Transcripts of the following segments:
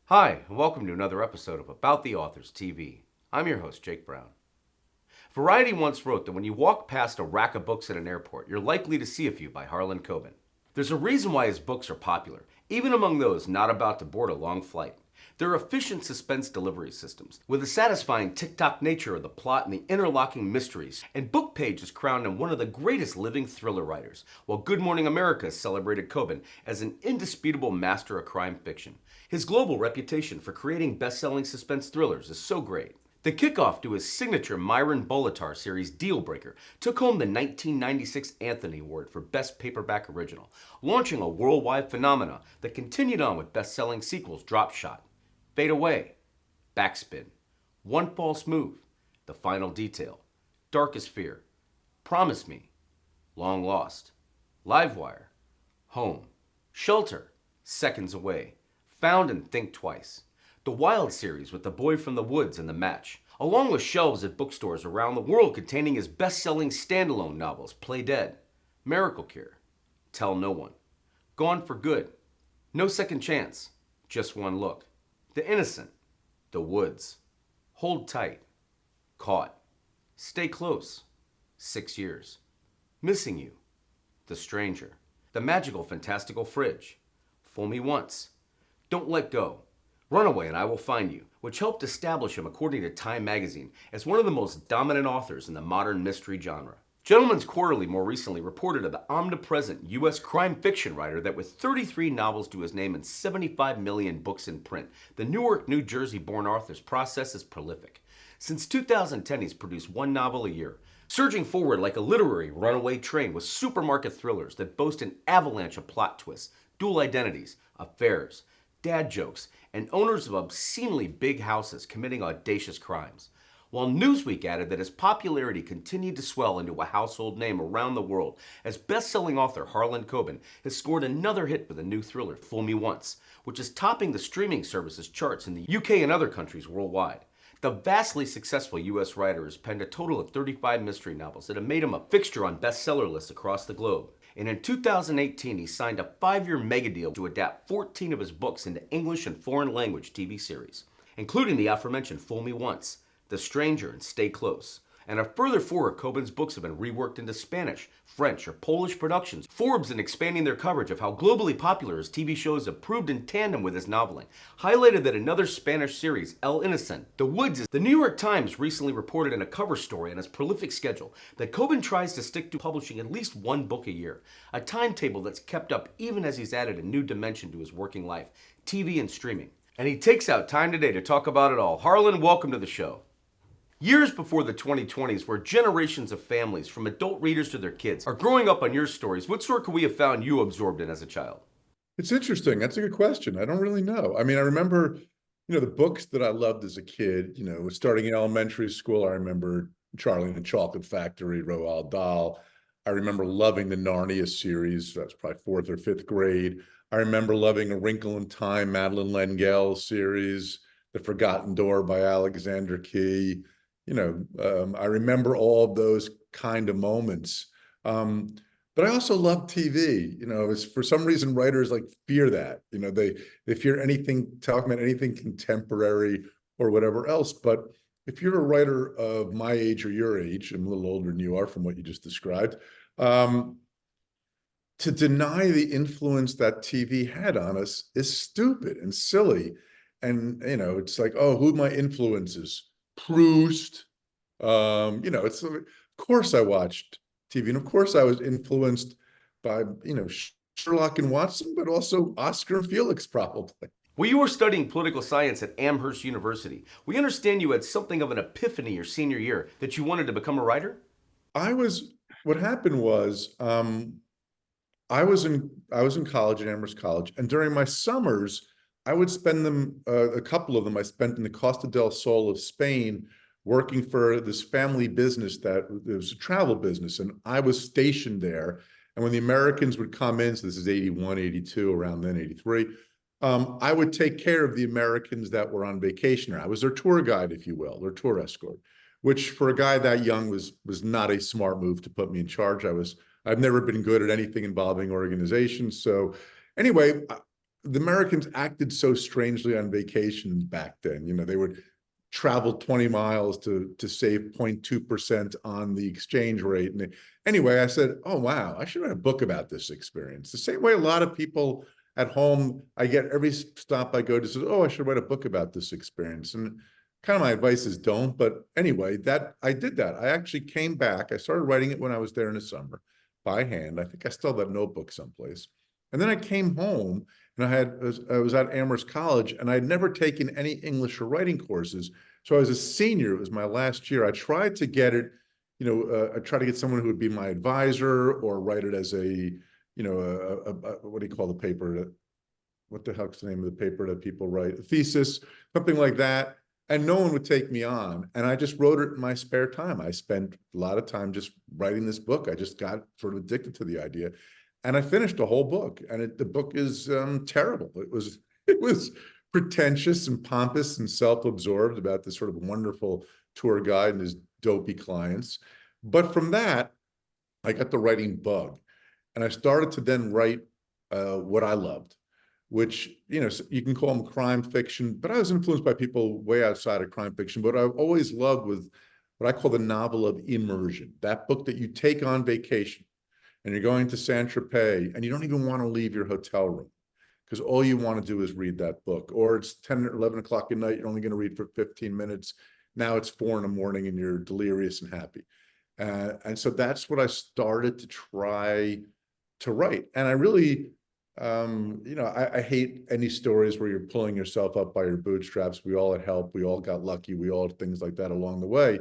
Hi, and welcome to another episode of About the Authors TV. I'm your host, Jake Brown. Variety once wrote that when you walk past a rack of books at an airport, you're likely to see a few by Harlan Coben. There's a reason why his books are popular, even among those not about to board a long flight. They're efficient suspense delivery systems, with the satisfying tick-tock nature of the plot and the interlocking mysteries, and Book Page is crowned him one of the greatest living thriller writers, while Good Morning America has celebrated Coben as an indisputable master of crime fiction. His global reputation for creating best-selling suspense thrillers is so great. The kickoff to his signature Myron Bolitar series Dealbreaker took home the 1996 Anthony Award for Best Paperback Original, launching a worldwide phenomena that continued on with best-selling sequels Drop Shot, Fade Away, Backspin, One False Move, The Final Detail, Darkest Fear, Promise Me, Long Lost, Livewire, Home, Shelter, Seconds Away, Found and Think Twice, the Wild series with The Boy from the Woods and The Match, along with shelves at bookstores around the world containing his best-selling standalone novels Play Dead, Miracle Cure, Tell No One, Gone for Good, No Second Chance, Just One Look, The Innocent, The Woods, Hold Tight, Caught, Stay Close, 6 Years, Missing You, The Stranger, The Magical Fantastical Fridge, Fool Me Once, Don't Let Go, Runaway and I Will Find You, which helped establish him, according to Time magazine, as one of the most dominant authors in the modern mystery genre. Gentleman's Quarterly more recently reported of the omnipresent U.S. crime fiction writer that with 33 novels to his name and 75 million books in print, the Newark, New Jersey-born author's process is prolific. Since 2010, he's produced one novel a year, surging forward like a literary runaway train with supermarket thrillers that boast an avalanche of plot twists, dual identities, affairs, dad jokes, and owners of obscenely big houses committing audacious crimes. While Newsweek added that his popularity continued to swell into a household name around the world, as best-selling author Harlan Coben has scored another hit with a new thriller, Fool Me Once, which is topping the streaming services charts in the UK and other countries worldwide. The vastly successful U.S. writer has penned a total of 35 mystery novels that have made him a fixture on bestseller lists across the globe. And in 2018, he signed a 5-year mega deal to adapt 14 of his books into English and foreign language TV series, including the aforementioned Fool Me Once, The Stranger, and Stay Close. And a further 4 of Coben's books have been reworked into Spanish, French, or Polish productions. Forbes, in expanding their coverage of how globally popular his TV shows have proved in tandem with his noveling, highlighted that another Spanish series, El Innocent, The Woods, is the New York Times recently reported in a cover story on his prolific schedule that Coben tries to stick to publishing at least one book a year, a timetable that's kept up even as he's added a new dimension to his working life, TV and streaming. And he takes out time today to talk about it all. Harlan, welcome to the show. Years before the 2020s, where generations of families, from adult readers to their kids, are growing up on your stories, what sort could we have found you absorbed in as a child? It's interesting. That's a good question. I don't really know. I mean, I remember, the books that I loved as a kid, starting in elementary school, I remember Charlie and the Chocolate Factory, Roald Dahl. I remember loving the Narnia series. That's probably fourth or fifth grade. I remember loving A Wrinkle in Time, Madeline L'Engle series, The Forgotten Door by Alexander Key. I remember all of those kind of moments. But I also love TV. It's for some reason writers like fear that. They fear anything talking about anything contemporary or whatever else. But if you're a writer of my age or your age, I'm a little older than you are from what you just described, to deny the influence that TV had on us is stupid and silly. And it's like, oh, who are my influences? Proust. It's of course I watched TV, and of course I was influenced by Sherlock and Watson, but also Oscar and Felix probably. Well, you were studying political science at Amherst University. We understand you had something of an epiphany your senior year that you wanted to become a writer? What happened was I was in college at Amherst College, and during my summers, I would spend them a couple of them I spent in the Costa del Sol of Spain working for this family business that it was a travel business, and I was stationed there. And when the Americans would come in, so this is 81, 82, around then 83, I would take care of the Americans that were on vacation. I was their tour guide, if you will, their tour escort, which for a guy that young was not a smart move to put me in charge. I've never been good at anything involving organizations. So anyway, the Americans acted so strangely on vacations back then. They would travel 20 miles to save 0.2% on the exchange rate. And anyway, I said, oh, wow, I should write a book about this experience. The same way a lot of people at home, I get every stop I go to say, oh, I should write a book about this experience. And kind of my advice is don't. But anyway, I did that. I actually came back. I started writing it when I was there in the summer by hand. I think I still have that notebook someplace. And then I came home and I was at Amherst College, and I'd never taken any English or writing courses. So I was a senior. It was my last year. I tried to get it, I tried to get someone who would be my advisor or write it as what do you call the paper? What the heck's the name of the paper that people write? A thesis, something like that. And no one would take me on. And I just wrote it in my spare time. I spent a lot of time just writing this book. I just got sort of addicted to the idea. And I finished the whole book. And the book is terrible. It was pretentious and pompous and self-absorbed about this sort of wonderful tour guide and his dopey clients. But from that, I got the writing bug. And I started to then write what I loved, which, you can call them crime fiction, but I was influenced by people way outside of crime fiction. But I've always loved with what I call the novel of immersion, that book that you take on vacation and you're going to Saint-Tropez and you don't even want to leave your hotel room because all you want to do is read that book. Or it's 10 or 11 o'clock at night, you're only going to read for 15 minutes. Now it's 4 in the morning and you're delirious and happy. And so that's what I started to try to write. And I really, I hate any stories where you're pulling yourself up by your bootstraps. We all had help. We all got lucky. We all had things like that along the way.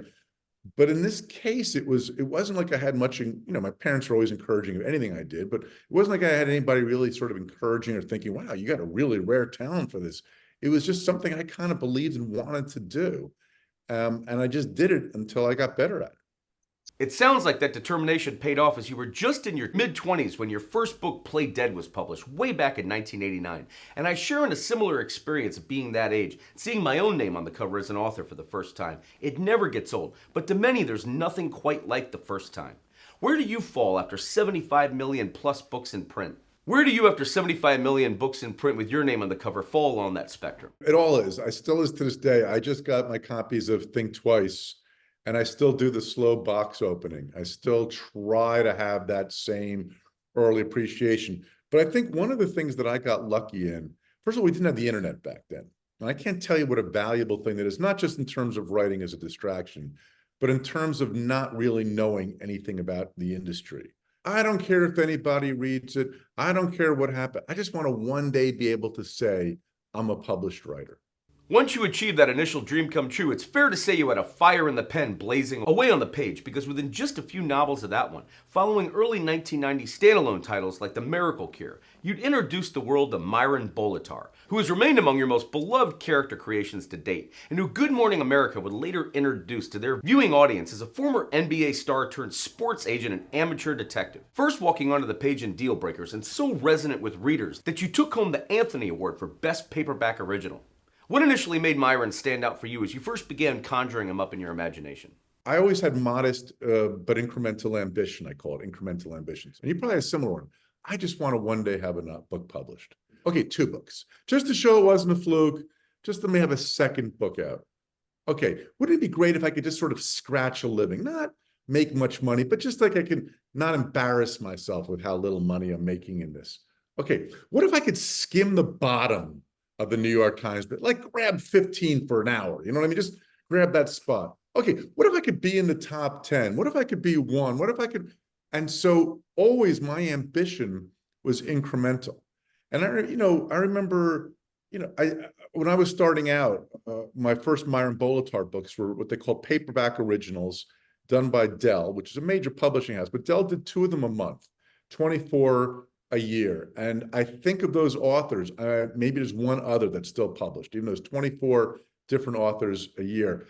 But in this case, it wasn't like I had much, my parents were always encouraging of anything I did, but it wasn't like I had anybody really sort of encouraging or thinking, wow, you got a really rare talent for this. It was just something I kind of believed and wanted to do. And I just did it until I got better at it. It sounds like that determination paid off as you were just in your mid-20s when your first book, Play Dead, was published way back in 1989. And I share in a similar experience of being that age, seeing my own name on the cover as an author for the first time. It never gets old, but to many there's nothing quite like the first time. Where do you fall after 75 million plus books in print? Where do you, after 75 million books in print with your name on the cover, fall along that spectrum? It all is. I still is to this day. I just got my copies of Think Twice. And I still do the slow box opening. I still try to have that same early appreciation. But I think one of the things that I got lucky in, first of all, we didn't have the internet back then. And I can't tell you what a valuable thing that is, not just in terms of writing as a distraction, but in terms of not really knowing anything about the industry. I don't care if anybody reads it. I don't care what happened. I just want to one day be able to say, I'm a published writer. Once you achieve that initial dream come true, it's fair to say you had a fire in the pen blazing away on the page, because within just a few novels of that one, following early 1990 standalone titles like The Miracle Cure, you'd introduced the world to Myron Bolitar, who has remained among your most beloved character creations to date, and who Good Morning America would later introduce to their viewing audience as a former NBA star turned sports agent and amateur detective. First walking onto the page in Deal Breakers, and so resonant with readers that you took home the Anthony Award for Best Paperback Original. What initially made Myron stand out for you as you first began conjuring him up in your imagination? I always had modest but incremental ambition. I call it incremental ambitions. And you probably have a similar one. I just want to one day have a book published. Okay, 2 books. Just to show it wasn't a fluke, just let me have a second book out. Okay, wouldn't it be great if I could just sort of scratch a living, not make much money, but just like I can not embarrass myself with how little money I'm making in this. Okay, what if I could skim the bottom of the New York Times, but like grab 15 for an hour, you know what I mean? Just grab that spot. Okay, what if I could be in the top 10? What if I could be 1? What if I could? And so always my ambition was incremental. And I remember, when I was starting out, my first Myron Bolitar books were what they call paperback originals done by Dell, which is a major publishing house, but Dell did 2 of them a month, 24 a year. And I think of those authors, maybe there's one other that's still published, even though there's 24 different authors a year.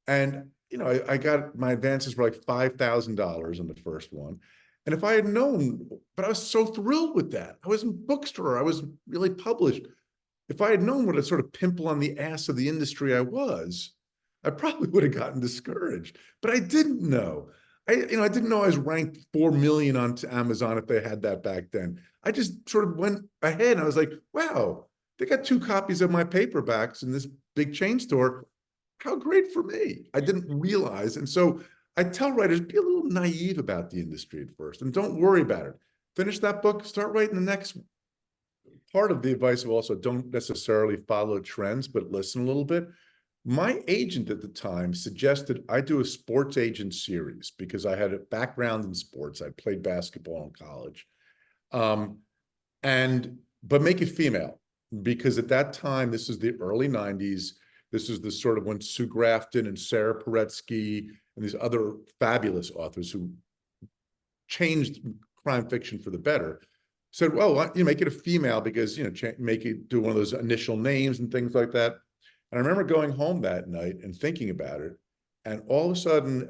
And, I got my advances were like $5,000 in the first one. And if I had known, but I was so thrilled with that. I was in bookstore. I was really published. If I had known what a sort of pimple on the ass of the industry I probably would have gotten discouraged. But I didn't know. I didn't know I was ranked 4 million on Amazon if they had that back then. I just sort of went ahead and I was like, wow, they got 2 copies of my paperbacks in this big chain store. How great for me. I didn't realize. And so I tell writers, be a little naive about the industry at first and don't worry about it. Finish that book, start writing the next one. Part of the advice of also don't necessarily follow trends, but listen a little bit. My agent at the time suggested I do a sports agent series because I had a background in sports. I played basketball in college. Um, but make it female because at that time, this is the early 90s. This is the sort of when Sue Grafton and Sarah Paretsky and these other fabulous authors who changed crime fiction for the better said, well, you make it a female because, make it do one of those initial names and things like that. And I remember going home that night and thinking about it. And all of a sudden,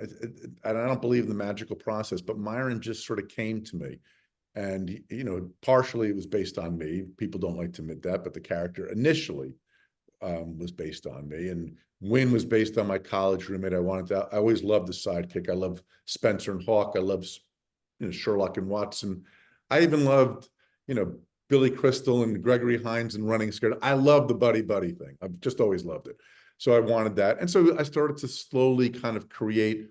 and I don't believe in the magical process, but Myron just sort of came to me. And, partially it was based on me. People don't like to admit that, but the character initially was based on me. And Win was based on my college roommate. I always loved the sidekick. I love Spencer and Hawk. I love, Sherlock and Watson. I even loved, Billy Crystal and Gregory Hines and Running Scared. I love the buddy thing. I've just always loved it. So I wanted that. And so I started to slowly kind of create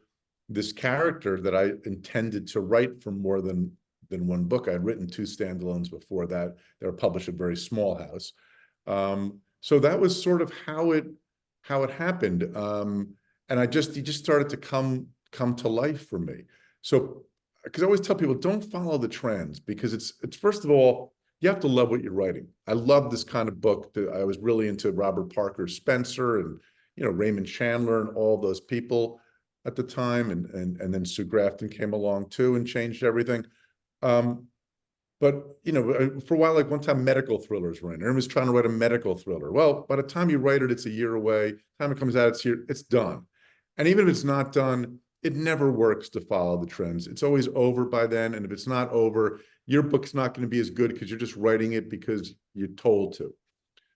this character that I intended to write for more than one book. I'd written 2 standalones before that. They were published at Very Small House. So that was sort of how it happened. And he just started to come to life for me. So, because I always tell people, don't follow the trends because it's first of all, you have to love what you're writing. I love this kind of book. I was really into Robert Parker Spencer and, Raymond Chandler and all those people at the time. And then Sue Grafton came along too and changed everything. But, for a while, like one time medical thrillers were in. Everyone's trying to write a medical thriller. Well, by the time you write it, it's a year away. Time it comes out, it's done. And even if it's not done, it never works to follow the trends. It's always over by then. And if it's not over, your book's not going to be as good because you're just writing it because you're told to.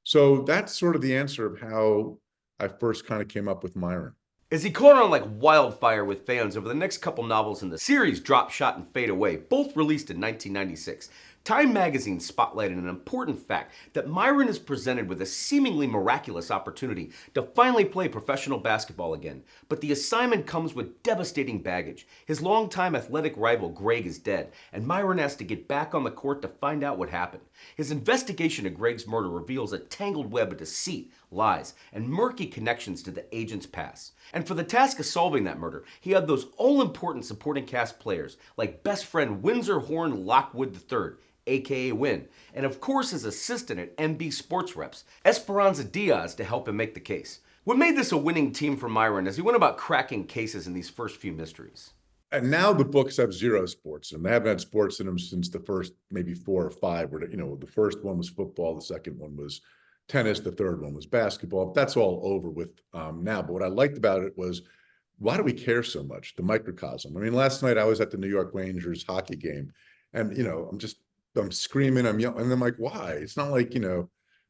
So that's sort of the answer of how I first kind of came up with Myron. As he caught on like wildfire with fans over the next couple novels in the series, Drop, Shot, and Fade Away, both released in 1996, Time magazine spotlighted an important fact that Myron is presented with a seemingly miraculous opportunity to finally play professional basketball again. But the assignment comes with devastating baggage. His longtime athletic rival Greg is dead, and Myron has to get back on the court to find out what happened. His investigation of Greg's murder reveals a tangled web of deceit, lies, and murky connections to the agent's past. And for the task of solving that murder, he had those all-important supporting cast players like best friend Windsor Horn Lockwood III, aka Win, and of course his assistant at MB Sports Reps, Esperanza Diaz, to help him make the case. What made this a winning team for Myron as he went about cracking cases in these first few mysteries? And now the books have 0 sports in them. They haven't had sports in them since the first maybe 4 or 5. Where the first one was football, the second one was tennis, the third one was basketball. That's all over with now. But what I liked about it was, why do we care so much? The microcosm. I mean, last night I was at the New York Rangers hockey game, and I'm screaming, I'm yelling, and I'm like, why? It's not like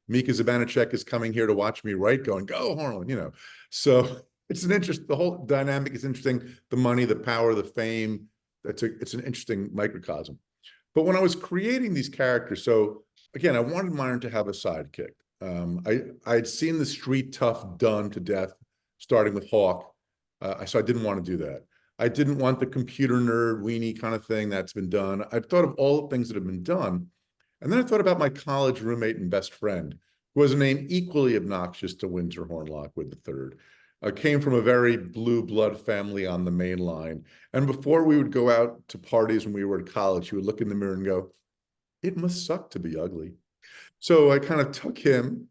Mika Zibanejad is coming here to watch me write, going, go Harlan. So it's the whole dynamic is interesting. The money, the power, the fame. It's an interesting microcosm. But when I was creating these characters, so again, I wanted Myron to have a sidekick. I'd seen the street tough done to death, starting with Hawk. So I didn't want to do that. I didn't want the computer nerd weenie kind of thing that's been done. I thought of all the things that have been done. And then I thought about my college roommate and best friend, who has a name equally obnoxious to Windsor Horn Lockwood III. Came from a very blue blood family on the main line. And before we would go out to parties when we were at college, he would look in the mirror and go, it must suck to be ugly. So I kind of took him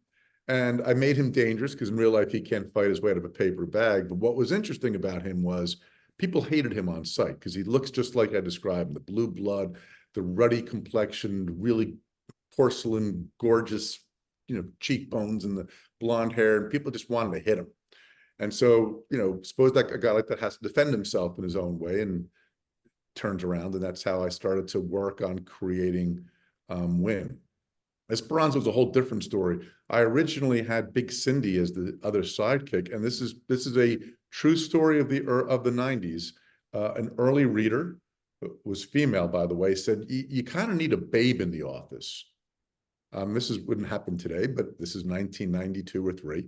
and I made him dangerous because in real life, he can't fight his way out of a paper bag. But what was interesting about him was people hated him on sight because he looks just like I described him, the blue blood, the ruddy complexion, really porcelain, gorgeous, cheekbones and the blonde hair. And people just wanted to hit him. And so, suppose that a guy like that has to defend himself in his own way and turns around. And that's how I started to work on creating Win. Esperanza was a whole different story. I originally had Big Cindy as the other sidekick, and this is a true story of the 90s. an early reader, was female, by the way, said, you kind of need a babe in the office. Wouldn't happen today, but this is 1992 or three.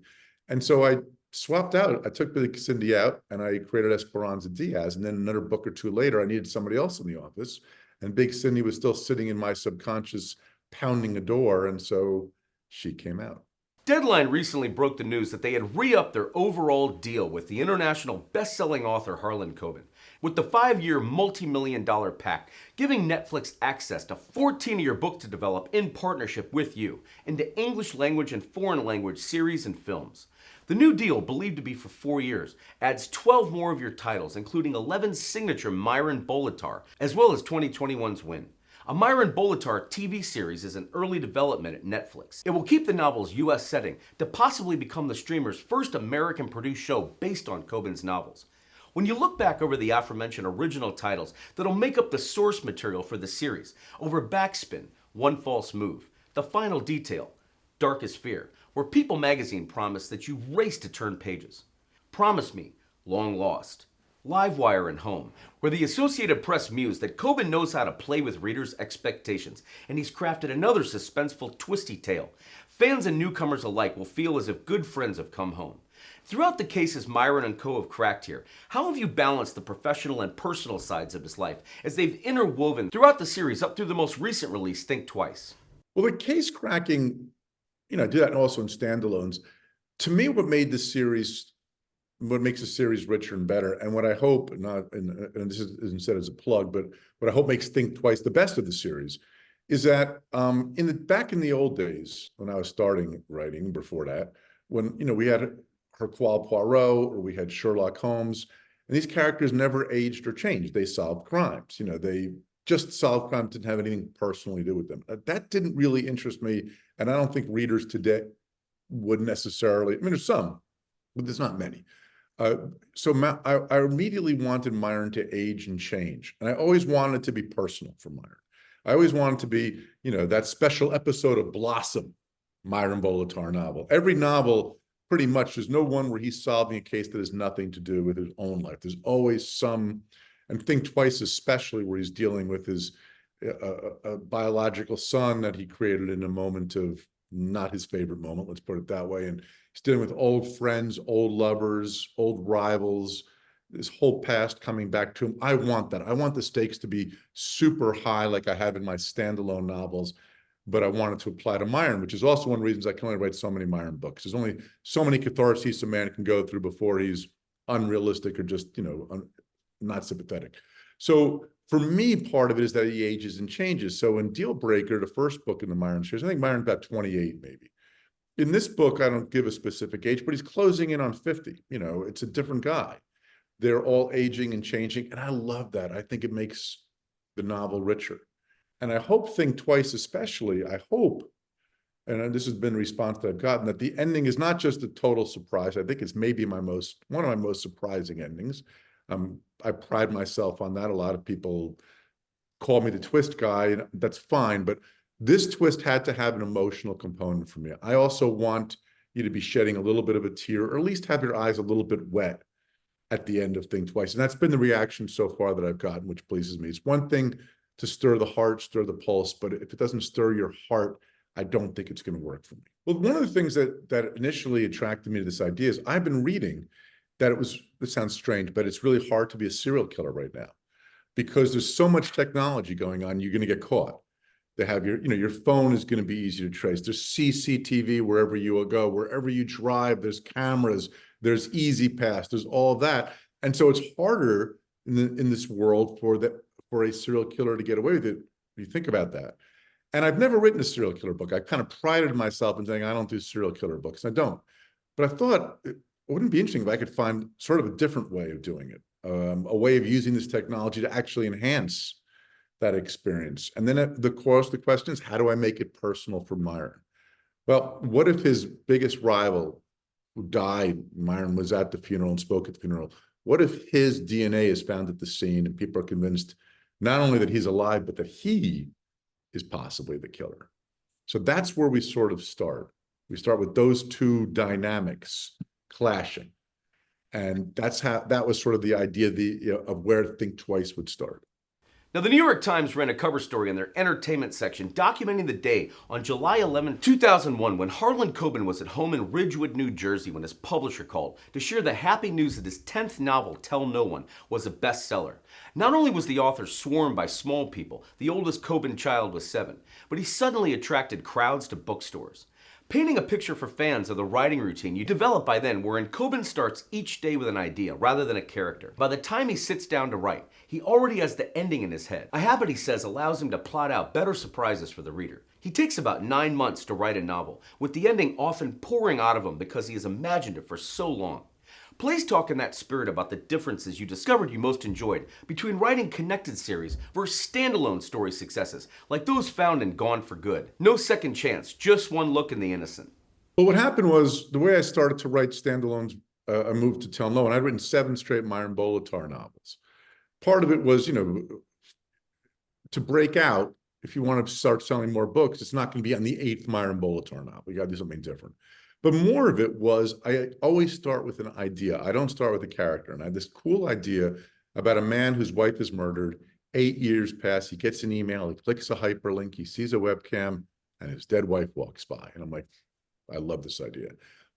And so I swapped out. I took Big Cindy out and I created Esperanza Diaz. And then another book or two later, I needed somebody else in the office. And Big Cindy was still sitting in my subconscious, pounding a door. And so she came out. Deadline recently broke the news that they had re-upped their overall deal with the international best-selling author Harlan Coben, with the 5-year multi-million-dollar pact giving Netflix access to 14 of your books to develop in partnership with you into English language and foreign language series and films. The new deal, believed to be for 4 years, adds 12 more of your titles, including 11 signature Myron Bolitar, as well as 2021's Win. A Myron Bolitar TV series is in early development at Netflix. It will keep the novel's US setting to possibly become the streamer's first American-produced show based on Coben's novels. When you look back over the aforementioned original titles that'll make up the source material for the series, over Backspin, One False Move, The Final Detail, Darkest Fear, where People magazine promised that you race to turn pages. Promise Me, Long Lost, Livewire and Home, where the Associated Press mused that Coben knows how to play with readers' expectations, and he's crafted another suspenseful, twisty tale. Fans and newcomers alike will feel as if good friends have come home. Throughout the cases Myron and co have cracked here, how have you balanced the professional and personal sides of his life as they've interwoven throughout the series up through the most recent release, Think Twice? Well, the case cracking, I do that also in standalones. To me, what makes the series richer and better, and what I hope, and this isn't said as a plug, but what I hope makes Think Twice the best of the series, is that back in the old days when I was starting writing, before that, when we had Hercule Poirot or we had Sherlock Holmes, and these characters never aged or changed. They solved crimes. They just solved crimes, didn't have anything personally to do with them. That didn't really interest me, and I don't think readers today would necessarily. I mean, there's some, but there's not many. I immediately wanted Myron to age and change. And I always wanted it to be personal for Myron. I always wanted to be, that special episode of Blossom, Myron Bolitar novel. Every novel, pretty much, there's no one where he's solving a case that has nothing to do with his own life. There's always some, and Think Twice especially, where he's dealing with his biological son that he created in a moment of not his favorite moment, let's put it that way. And he's dealing with old friends, old lovers, old rivals, this whole past coming back to him. I want that. I want the stakes to be super high like I have in my standalone novels, but I want it to apply to Myron, which is also one of the reasons I can only write so many Myron books. There's only so many catharses a man can go through before he's unrealistic or just, not sympathetic. So for me, part of it is that he ages and changes. So in Deal Breaker, the first book in the Myron series, I think Myron's about 28 maybe. In this book, I don't give a specific age, but he's closing in on 50. It's a different guy. They're all aging and changing, and I love that. I think it makes the novel richer. And I hope Think Twice especially, I hope, and this has been a response that I've gotten, that the ending is not just a total surprise. I think it's maybe one of my most surprising endings. I pride myself on that. A lot of people call me the twist guy, and that's fine, but this twist had to have an emotional component for me. I also want you to be shedding a little bit of a tear, or at least have your eyes a little bit wet at the end of Think Twice. And that's been the reaction so far that I've gotten, which pleases me. It's one thing to stir the heart, stir the pulse, but if it doesn't stir your heart, I don't think it's going to work for me. Well, one of the things that initially attracted me to this idea is I've been reading that it sounds strange, but it's really hard to be a serial killer right now because there's so much technology going on, you're going to get caught. They have your phone is going to be easy to trace. There's CCTV wherever you go, wherever you drive, there's cameras, there's Easy Pass, there's all of that. And so it's harder in this world for a serial killer to get away with it, if you think about that. And I've never written a serial killer book. I kind of prided myself in saying I don't do serial killer books. I don't. But I thought it wouldn't be interesting if I could find sort of a different way of doing it, a way of using this technology to actually enhance that experience. And then the question is, how do I make it personal for Myron? Well, what if his biggest rival who died, Myron was at the funeral and spoke at the funeral, what if his DNA is found at the scene and people are convinced not only that he's alive, but that he is possibly the killer? So that's where we sort of start. We start with those two dynamics clashing. And that was sort of the idea of where Think Twice would start. Now, the New York Times ran a cover story in their entertainment section documenting the day on July 11, 2001, when Harlan Coben was at home in Ridgewood, New Jersey, when his publisher called to share the happy news that his 10th novel, Tell No One, was a bestseller. Not only was the author swarmed by small people, the oldest Coben child was 7, but he suddenly attracted crowds to bookstores. Painting a picture for fans of the writing routine you develop by then, wherein Coben starts each day with an idea rather than a character. By the time he sits down to write, he already has the ending in his head. A habit, he says, allows him to plot out better surprises for the reader. He takes about 9 months to write a novel, with the ending often pouring out of him because he has imagined it for so long. Please talk in that spirit about the differences you discovered you most enjoyed between writing connected series versus standalone story successes, like those found in Gone for Good. No second chance, just one look in the innocent. Well, what happened was the way I started to write standalones, I moved to Tell No One. I'd written 7 straight Myron Bolitar novels. Part of it was, to break out, if you want to start selling more books, it's not going to be on the 8th Myron Bolitar novel. You got to do something different. But more of it was, I always start with an idea. I don't start with a character. And I had this cool idea about a man whose wife is murdered. 8 years pass. He gets an email. He clicks a hyperlink. He sees a webcam, and his dead wife walks by. And I'm like, I love this idea.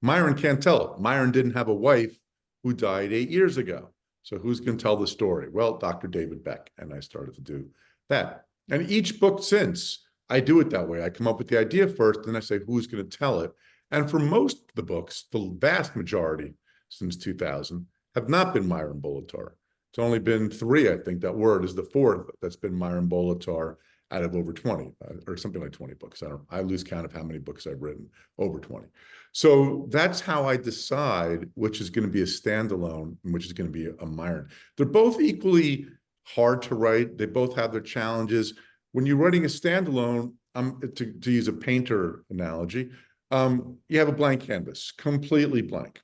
Myron can't tell it. Myron didn't have a wife who died 8 years ago. So who's going to tell the story? Well, Dr. David Beck. And I started to do that. And each book since, I do it that way. I come up with the idea first, then I say, who's going to tell it? And for most of the books, the vast majority since 2000 have not been Myron Bolitar. It's only been 3, I think. That word is the 4th that's been Myron Bolitar out of over 20, or something like 20 books. I lose count of how many books I've written, over 20. So that's how I decide which is going to be a standalone and which is going to be a Myron. They're both equally hard to write. They both have their challenges. When you're writing a standalone, to use a painter analogy, you have a blank canvas, completely blank.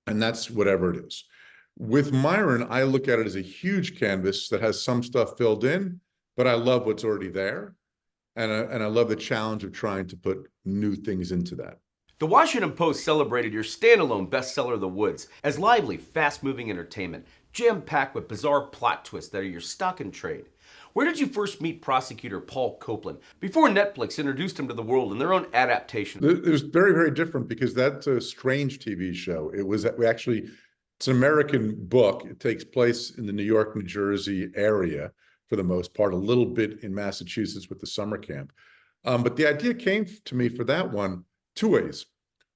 And that's whatever it is. With Myron, I look at it as a huge canvas that has some stuff filled in, but I love what's already there. And I love the challenge of trying to put new things into that. The Washington Post celebrated your standalone bestseller, The Woods, as lively, fast-moving entertainment, jam-packed with bizarre plot twists that are your stock in trade. Where did you first meet prosecutor Paul Copeland before Netflix introduced him to the world in their own adaptation? It was very, very different because that's a Strange TV show. It's an American book. It takes place in the New York, New Jersey area for the most part, a little bit in Massachusetts with the summer camp. But the idea came to me for that one 2 ways.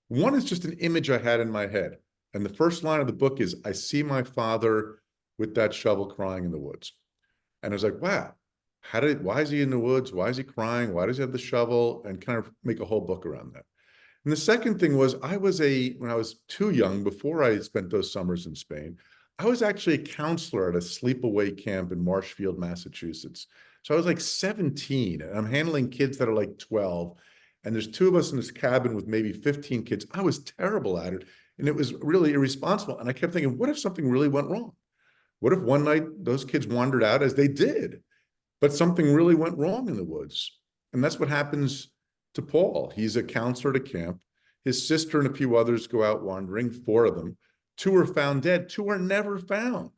One is just an image I had in my head. And the first line of the book is, I see my father with that shovel crying in the woods. And I was like, wow, why is he in the woods? Why is he crying? Why does he have the shovel? And kind of make a whole book around that. And the second thing was, when I was too young, before I spent those summers in Spain, I was actually a counselor at a sleepaway camp in Marshfield, Massachusetts. So I was like 17, and I'm handling kids that are like 12. And there's 2 of us in this cabin with maybe 15 kids. I was terrible at it, and it was really irresponsible. And I kept thinking, what if something really went wrong? What if one night those kids wandered out, as they did, but something really went wrong in the woods? And that's what happens to Paul. He's a counselor at a camp. His sister and a few others go out wandering, 4 of them. 2 are found dead. 2 are never found.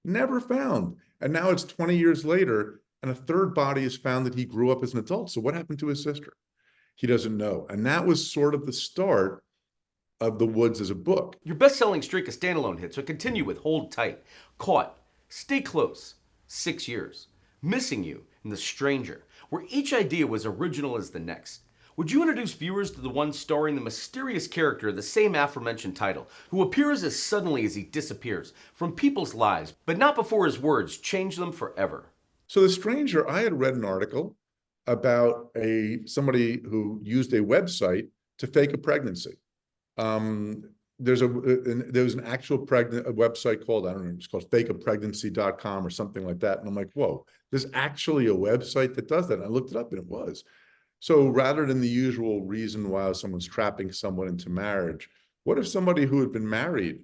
Never found. And now it's 20 years later, and a 3rd body is found that he grew up as an adult. So what happened to his sister? He doesn't know. And that was sort of the start of The Woods as a book. Your best-selling streak of standalone hits would continue with Hold Tight, Caught, Stay Close, 6 Years, Missing You, and The Stranger, where each idea was original as the next. Would you introduce viewers to the one starring the mysterious character of the same aforementioned title, who appears as suddenly as he disappears from people's lives, but not before his words change them forever? So The Stranger, I had read an article about somebody who used a website to fake a pregnancy. There was an actual website called, I don't know, it's called fakeapregnancy.com or something like that. And I'm like, whoa, there's actually a website that does that. And I looked it up, and it was. So rather than the usual reason why someone's trapping someone into marriage, what if somebody who had been married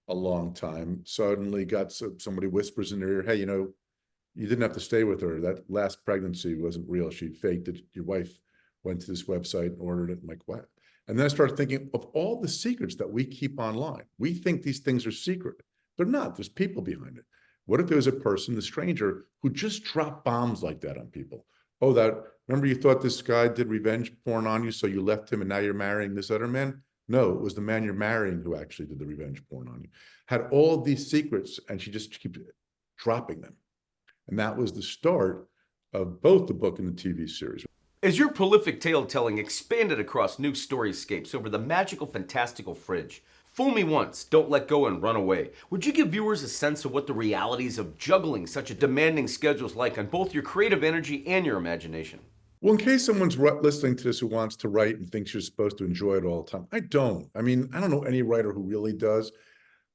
a long time suddenly got somebody whispers in their ear, hey, you didn't have to stay with her. That last pregnancy wasn't real. She faked it. Your wife went to this website and ordered it. I'm like, what? And then I started thinking of all the secrets that we keep online. We think these things are secret. They're not. There's people behind it. What if there was a person, the stranger, who just dropped bombs like that on people? Oh, remember you thought this guy did revenge porn on you, so you left him and now you're marrying this other man? No, it was the man you're marrying who actually did the revenge porn on you. Had all these secrets, and she just keeps dropping them. And that was the start of both the book and the TV series. As your prolific tale-telling expanded across new storyscapes over the magical, fantastical fridge, fool me once, don't let go and run away. Would you give viewers a sense of what the realities of juggling such a demanding schedule is like on both your creative energy and your imagination? Well, in case someone's listening to this who wants to write and thinks you're supposed to enjoy it all the time, I don't. I mean, I don't know any writer who really does.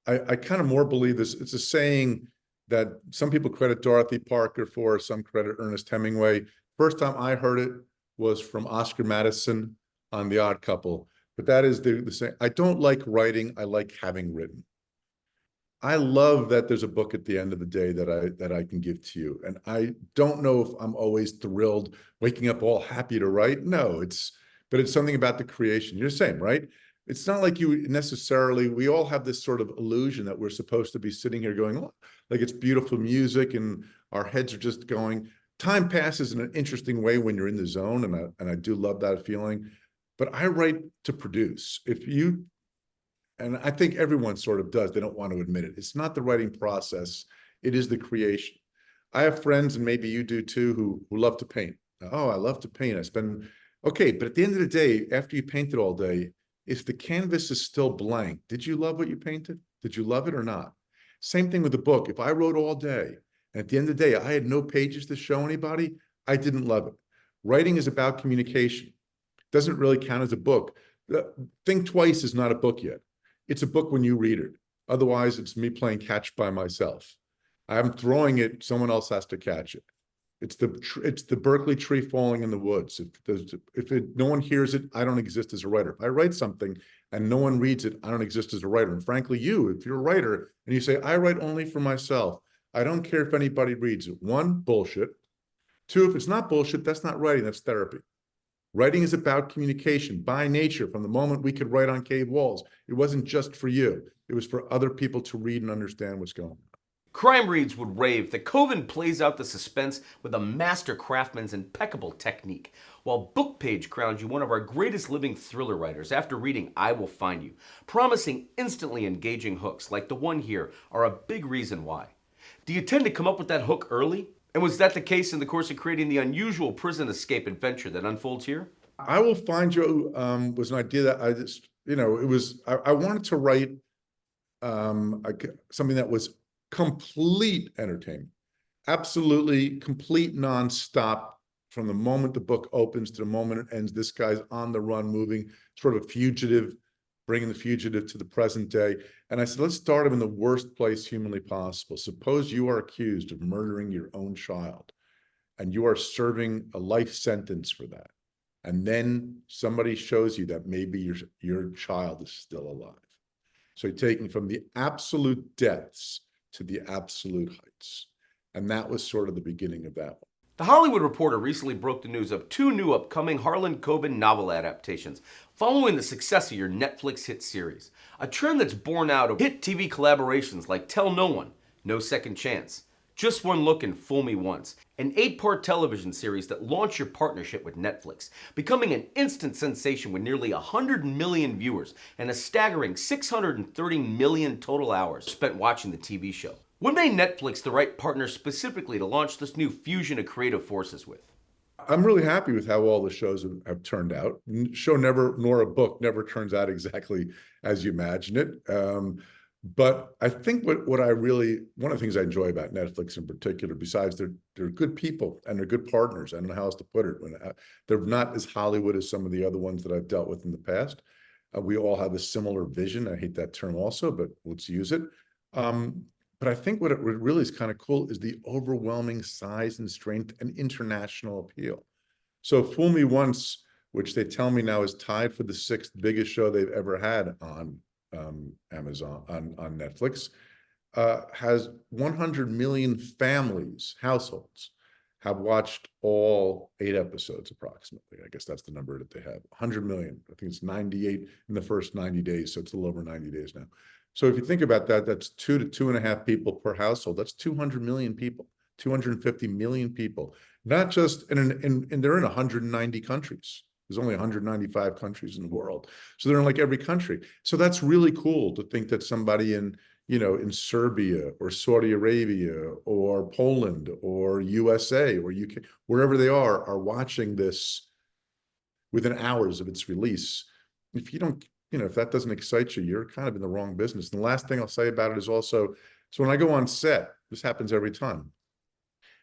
I kind of more believe this. It's a saying that some people credit Dorothy Parker for, some credit Ernest Hemingway. First time I heard it was from Oscar Madison on The Odd Couple. But that is the same. I don't like writing. I like having written. I love that there's a book at the end of the day that I can give to you. And I don't know if I'm always thrilled, waking up all happy to write. No, but it's something about the creation. You're the same, right? It's not like we all have this sort of illusion that we're supposed to be sitting here going, oh, like it's beautiful music and our heads are just going. Time passes in an interesting way when you're in the zone. And I do love that feeling. But I write to produce. And I think everyone sort of does. They don't want to admit it. It's not the writing process. It is the creation. I have friends, and maybe you do too, who love to paint. Oh, I love to paint. Okay, but at the end of the day, after you painted all day, if the canvas is still blank, did you love what you painted? Did you love it or not? Same thing with the book. If I wrote all day, and at the end of the day, I had no pages to show anybody, I didn't love it. Writing is about communication. It doesn't really count as a book. Think Twice is not a book yet. It's a book when you read it. Otherwise, it's me playing catch by myself. I'm throwing it, someone else has to catch it. It's the Berkeley tree falling in the woods. No one hears it, I don't exist as a writer. If I write something and no one reads it, I don't exist as a writer. And frankly, if you're a writer and you say, I write only for myself, I don't care if anybody reads it. One, bullshit. Two, if it's not bullshit, that's not writing, that's therapy. Writing is about communication by nature. From the moment we could write on cave walls, it wasn't just for you. It was for other people to read and understand what's going on. Crime reads would rave that Coben plays out the suspense with a master craftsman's impeccable technique, while Book Page crowns you one of our greatest living thriller writers after reading I Will Find You, promising instantly engaging hooks like the one here are a big reason why. Do you tend to come up with that hook early? And was that the case in the course of creating the unusual prison escape adventure that unfolds here? I Will Find You was an idea that I wanted to write something that was complete entertainment, absolutely complete nonstop from the moment the book opens to the moment it ends. This guy's on the run, moving, sort of a fugitive, bringing the fugitive to the present day. And I said, let's start him in the worst place humanly possible. Suppose you are accused of murdering your own child and you are serving a life sentence for that. And then somebody shows you that maybe your child is still alive. So you're taking from the absolute depths to the absolute heights. And that was sort of the beginning of that one. The Hollywood Reporter recently broke the news of 2 new upcoming Harlan Coben novel adaptations, following the success of your Netflix hit series. A trend that's born out of hit TV collaborations like Tell No One, No Second Chance, Just One Look and Fool Me Once, an 8-part television series that launched your partnership with Netflix, becoming an instant sensation with nearly 100 million viewers and a staggering 630 million total hours spent watching the TV show. What made Netflix the right partner specifically to launch this new fusion of creative forces with? I'm really happy with how all the shows have turned out. Show never, nor a book never turns out exactly as you imagine it. But I think one of the things I enjoy about Netflix in particular, besides they're good people and they're good partners, I don't know how else to put it. They're not as Hollywood as some of the other ones that I've dealt with in the past. We all have a similar vision. I hate that term also, but let's use it. But I think what really is kind of cool is the overwhelming size and strength and international appeal. So Fool Me Once, which they tell me now is tied for the 6th biggest show they've ever had on Amazon, on Netflix, has 100 million households. have watched all 8 episodes approximately. I guess that's the number that they have. 100 million. I think it's 98 in the first 90 days. So it's a little over 90 days now. So if you think about that, that's 2 to 2.5 people per household. That's 200 million people, 250 million people. Not just and they're in 190 countries. There's only 195 countries in the world. So they're in like every country. So that's really cool to think that somebody in Serbia or Saudi Arabia or Poland or USA or UK, wherever they are watching this within hours of its release. If you don't, if that doesn't excite you, you're kind of in the wrong business. And the last thing I'll say about it is also, so when I go on set, this happens every time,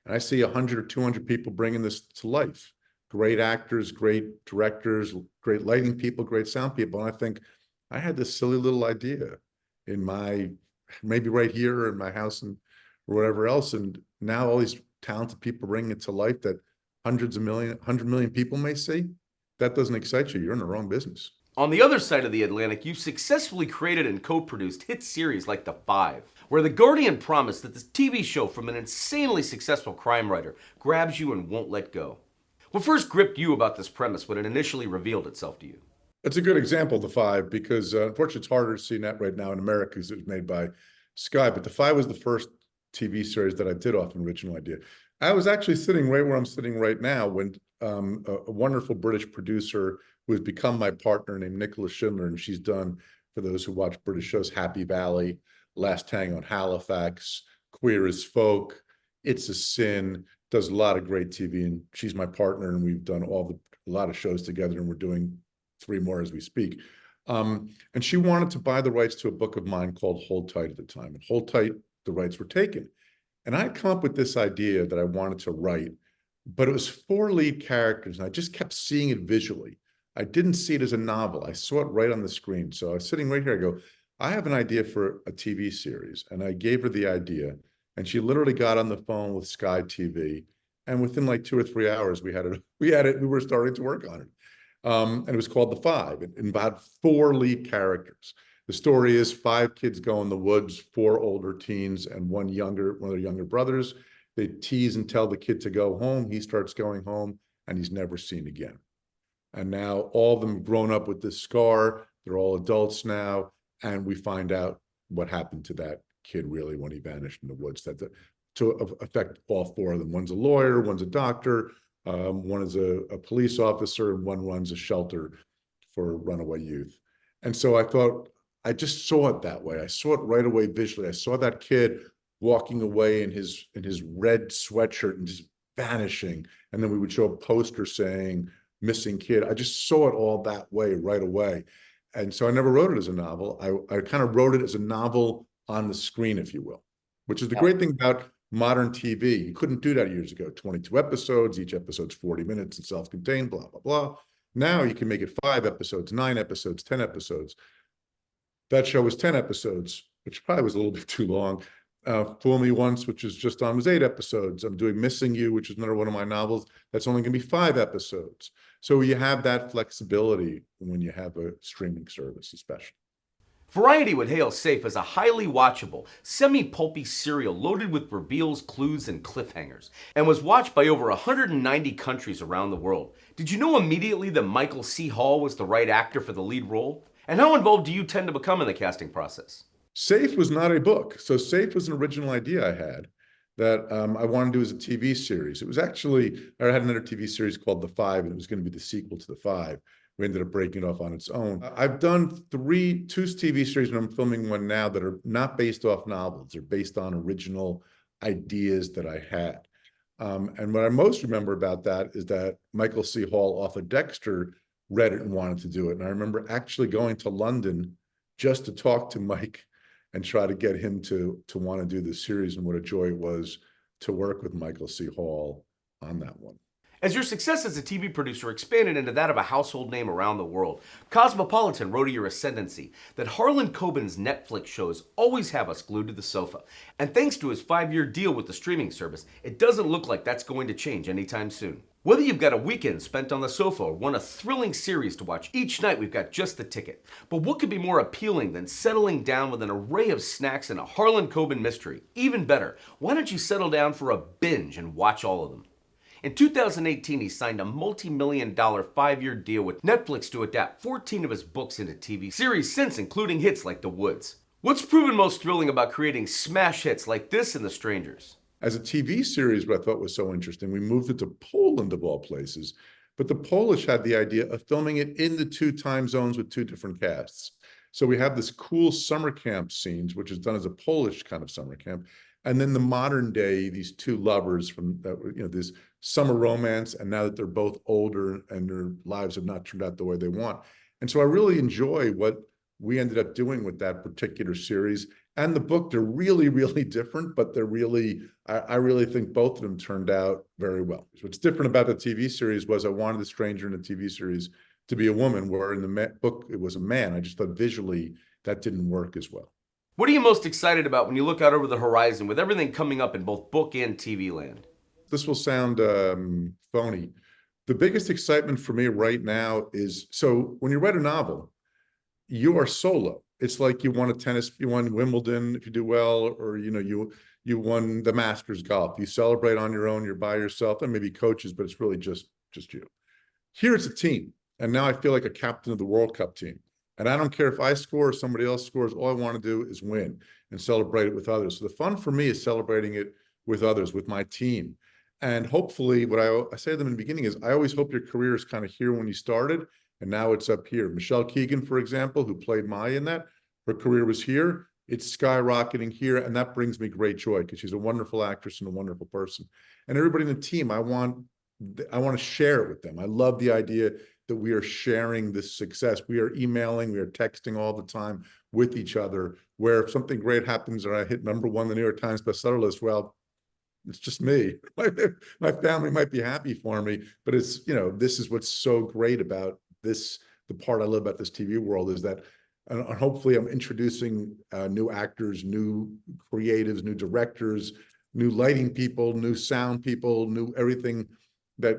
and I see 100 or 200 people bringing this to life. Great actors, great directors, great lighting people, great sound people. And I think I had this silly little idea in maybe right here in my house and or whatever else. And now all these talented people bringing it to life that 100 million people may see. That doesn't excite you. You're in the wrong business. On the other side of the Atlantic, you've successfully created and co-produced hit series like The Five, where The Guardian promised that this TV show from an insanely successful crime writer grabs you and won't let go. What first gripped you about this premise when it initially revealed itself to you? It's a good example, The Five, because unfortunately it's harder to see that right now in America because it was made by Sky. But The Five was the first TV series that I did off an original idea. I was actually sitting right where I'm sitting right now when a wonderful British producer who has become my partner named Nicola Schindler, and she's done, for those who watch British shows, Happy Valley, Last Tango in Halifax, Queer as Folk, It's a Sin, does a lot of great TV, and she's my partner, and we've done a lot of shows together, and we're doing 3 more as we speak. And she wanted to buy the rights to a book of mine called Hold Tight at the time. And Hold Tight, the rights were taken. And I'd come up with this idea that I wanted to write, but it was 4 lead characters, and I just kept seeing it visually. I didn't see it as a novel. I saw it right on the screen. So I was sitting right here. I go, I have an idea for a TV series. And I gave her the idea. And she literally got on the phone with Sky TV. And within like 2 or 3 hours, we were starting to work on it. And it was called The Five. It involved 4 lead characters. The story is 5 kids go in the woods, 4 older teens and one of their younger brothers. They tease and tell the kid to go home. He starts going home and he's never seen again. And now all of them grown up with this scar. They're all adults now. And we find out what happened to that kid really when he vanished in the woods. To affect all 4 of them. One's a lawyer, one's a doctor, one is a police officer, and one runs a shelter for runaway youth. And so I thought, I just saw it that way. I saw it right away visually. I saw that kid walking away in his red sweatshirt and just vanishing. And then we would show a poster saying, missing kid. I just saw it all that way right away. And so I never wrote it as a novel. I kind of wrote it as a novel on the screen, if you will, which is the great thing about modern TV. You couldn't do that years ago. 22 episodes, each episode's 40 minutes and self-contained, blah, blah, blah. Now you can make it 5 episodes, 9 episodes, 10 episodes. That show was 10 episodes, which probably was a little bit too long. Fool Me Once, which is just on, was 8 episodes. I'm doing Missing You, which is another one of my novels. That's only going to be 5 episodes. So you have that flexibility when you have a streaming service, especially. Variety would hail Safe as a highly watchable, semi-pulpy serial loaded with reveals, clues, and cliffhangers, and was watched by over 190 countries around the world. Did you know immediately that Michael C. Hall was the right actor for the lead role? And how involved do you tend to become in the casting process? Safe was not a book. So Safe was an original idea I had that I wanted to do as a TV series. It was actually, I had another TV series called The Five, and it was going to be the sequel to The Five. We ended up breaking it off on its own. I've done 2 TV series, and I'm filming one now that are not based off novels. They're based on original ideas that I had. And what I most remember about that is that Michael C. Hall off of Dexter read it and wanted to do it. And I remember actually going to London just to talk to Mike and try to get him to want to do this series, and what a joy it was to work with Michael C. Hall on that one. As your success as a TV producer expanded into that of a household name around the world, Cosmopolitan wrote of your ascendancy that Harlan Coben's Netflix shows always have us glued to the sofa. And thanks to his 5-year deal with the streaming service, it doesn't look like that's going to change anytime soon. Whether you've got a weekend spent on the sofa or want a thrilling series to watch each night, we've got just the ticket. But what could be more appealing than settling down with an array of snacks and a Harlan Coben mystery? Even better, why don't you settle down for a binge and watch all of them? In 2018, he signed a multi-million-dollar 5-year deal with Netflix to adapt 14 of his books into TV series since, including hits like The Woods. What's proven most thrilling about creating smash hits like this and The Strangers? As a TV series, what I thought was so interesting, we moved it to Poland of all places, but the Polish had the idea of filming it in the two time zones with two different casts. So we have this cool summer camp scenes, which is done as a Polish kind of summer camp, and then the modern day, these two lovers from this summer romance, and now that they're both older and their lives have not turned out the way they want. And so I really enjoy what we ended up doing with that particular series and the book. They're really, really different, but they're really, I really think both of them turned out very well. So what's different about the TV series was I wanted the stranger in the TV series to be a woman, where in the book it was a man. I just thought visually that didn't work as well. What are you most excited about when you look out over the horizon with everything coming up in both book and TV land? This will sound phony. The biggest excitement for me right now is, so when you write a novel, you are solo. It's like you won you won Wimbledon if you do well, or you won the Masters golf. You celebrate on your own, you're by yourself, and maybe coaches, but it's really just you. Here it's a team, and now I feel like a captain of the World Cup team. And I don't care if I score or somebody else scores. All I want to do is win and celebrate it with others. So the fun for me is celebrating it with others, with my team. And hopefully, what I say to them in the beginning is, I always hope your career is kind of here when you started, and now it's up here. Michelle Keegan, for example, who played Maya in that, her career was here. It's skyrocketing here, and that brings me great joy because she's a wonderful actress and a wonderful person. And everybody in the team, I want to share it with them. I love the idea that we are sharing this success. We are emailing, we are texting all the time with each other, where if something great happens or I hit #1 on the New York Times bestseller list, well, it's just me. My family might be happy for me, but it's, this is what's so great about this. The part I love about this TV world is that, and hopefully I'm introducing new actors, new creatives, new directors, new lighting people, new sound people, new everything, that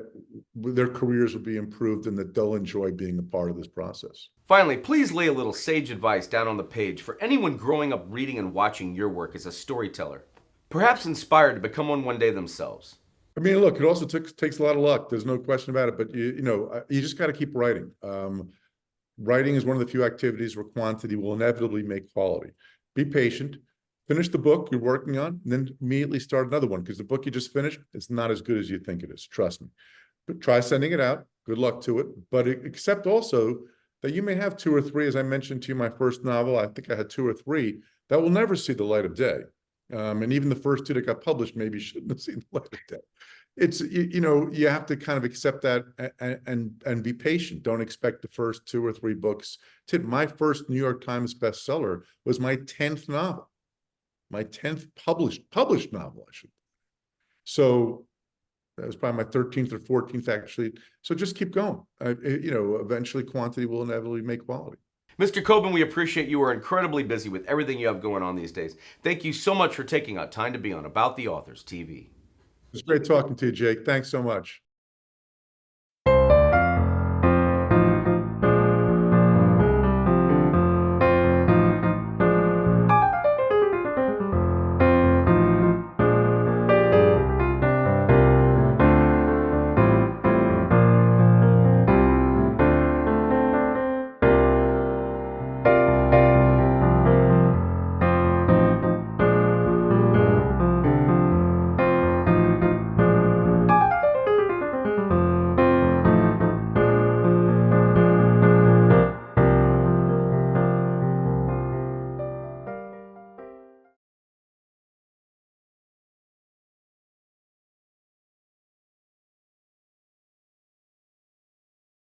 their careers will be improved and that they'll enjoy being a part of this process. Finally, please lay a little sage advice down on the page for anyone growing up reading and watching your work as a storyteller, perhaps inspired to become one day themselves. I mean, look, it also takes a lot of luck. There's no question about it, but you just got to keep writing. Writing is one of the few activities where quantity will inevitably make quality. Be patient. Finish the book you're working on, and then immediately start another one, because the book you just finished, it's not as good as you think it is. Trust me. But try sending it out. Good luck to it. But accept also that you may have 2 or 3, as I mentioned to you, my first novel, I think I had 2 or 3 that will never see the light of day. And even the first 2 that got published maybe shouldn't have seen the light of day. It's, you have to kind of accept that and be patient. Don't expect the first 2 or 3 books. My first New York Times bestseller was my 10th novel. My 10th published novel, I should. So that was probably my 13th or 14th, actually. So just keep going. Eventually quantity will inevitably make quality. Mr. Coben, we appreciate you are incredibly busy with everything you have going on these days. Thank you so much for taking out time to be on About the Authors TV. It's great talking to you, Jake. Thanks so much.